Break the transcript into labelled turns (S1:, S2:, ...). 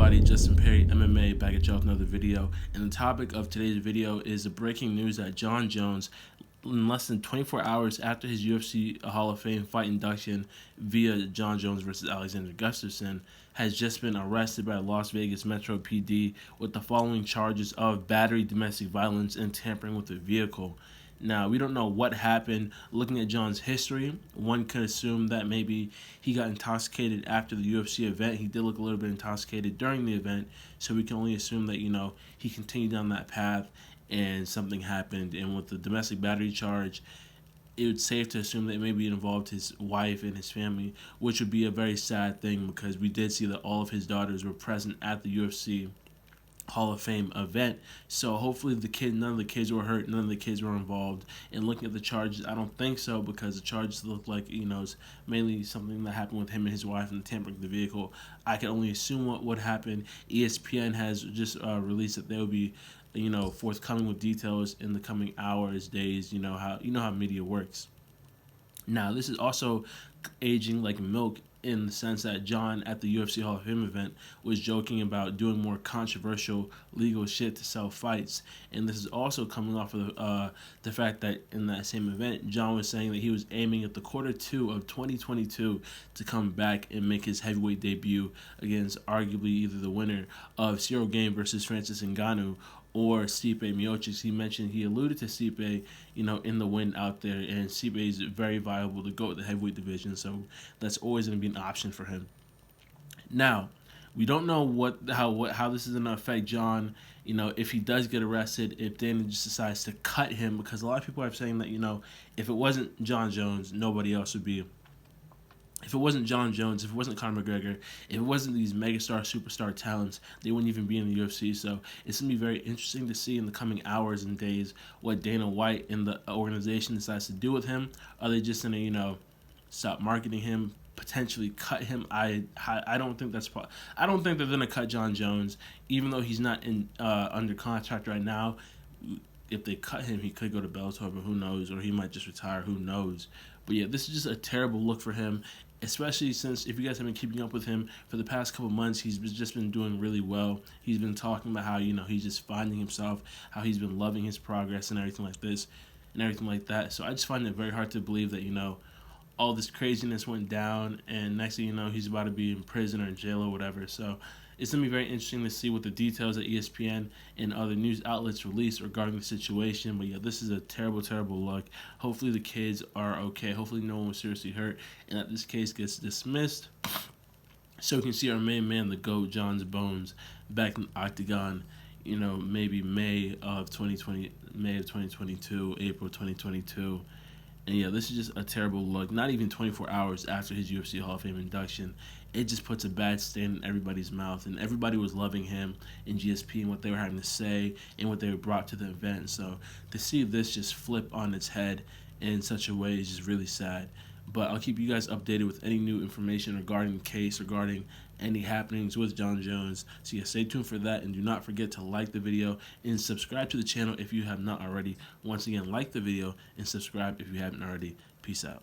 S1: everybody, Justin Perry MMA back at y'all with another video, and the topic of today's video is the breaking news that Jon Jones, in less than 24 hours after his UFC Hall of Fame fight induction via Jon Jones versus Alexander Gustafsson, has just been arrested by Las Vegas Metro PD with the following charges of battery, domestic violence, and tampering with a vehicle. Now, we don't know what happened. Looking at Jon's history, one could assume that maybe he got intoxicated after the UFC event. He did look a little bit intoxicated during the event, so we can only assume that, he continued down that path and something happened. And with the domestic battery charge, it would safe to assume that maybe it involved his wife and his family, which would be a very sad thing because we did see that all of his daughters were present at the UFC Hall of Fame event. So hopefully none of the kids were hurt, none of the kids were involved. And looking at the charges, I don't think so, because the charges look like, it's mainly something that happened with him and his wife and tampering the vehicle. I can only assume what would happen. ESPN has just released that they will be, forthcoming with details in the coming hours, days. You know how media works. Now, this is also aging like milk, in the sense that Jon, at the UFC Hall of Fame event, was joking about doing more controversial legal shit to sell fights. And this is also coming off of the fact that in that same event, Jon was saying that he was aiming at the Q2 of 2022 to come back and make his heavyweight debut against arguably either the winner of Cyril Gane versus Francis Ngannou or Stipe Miocic. He alluded to Stipe, in the win out there, and Stipe is very viable to go with the heavyweight division, so that's always going to be an option for him. Now, we don't know how this is going to affect Jon, if he does get arrested, if Dana just decides to cut him, because a lot of people are saying that, if it wasn't Jon Jones, nobody else would be. If it wasn't Jon Jones, if it wasn't Conor McGregor, if it wasn't these megastar, superstar talents, they wouldn't even be in the UFC. So it's going to be very interesting to see in the coming hours and days what Dana White and the organization decides to do with him. Are they just going to, stop marketing him, potentially cut him? I don't think that's I don't think they're going to cut Jon Jones, even though he's not under contract right now. If they cut him, he could go to Bellator, but who knows? Or he might just retire, who knows? But yeah, this is just a terrible look for him, especially since, if you guys have been keeping up with him for the past couple months, he's just been doing really well. He's been talking about how, he's just finding himself, how he's been loving his progress and everything like this and everything like that. So I just find it very hard to believe that, all this craziness went down, and next thing you know, he's about to be in prison or in jail or whatever. So it's going to be very interesting to see what the details that ESPN and other news outlets release regarding the situation. But yeah, this is a terrible, terrible look. Hopefully the kids are okay. Hopefully no one was seriously hurt, and that this case gets dismissed, so we can see our main man, the GOAT, Jon's Bones, back in the octagon, maybe May of 2022, April 2022. And yeah, this is just a terrible look. Not even 24 hours after his UFC Hall of Fame induction, it just puts a bad stain in everybody's mouth. And everybody was loving him in GSP and what they were having to say and what they brought to the event. So to see this just flip on its head in such a way is just really sad. But I'll keep you guys updated with any new information regarding the case, regarding any happenings with Jon Jones. So yeah, stay tuned for that, and do not forget to like the video and subscribe to the channel if you have not already. Once again, like the video and subscribe if you haven't already. Peace out.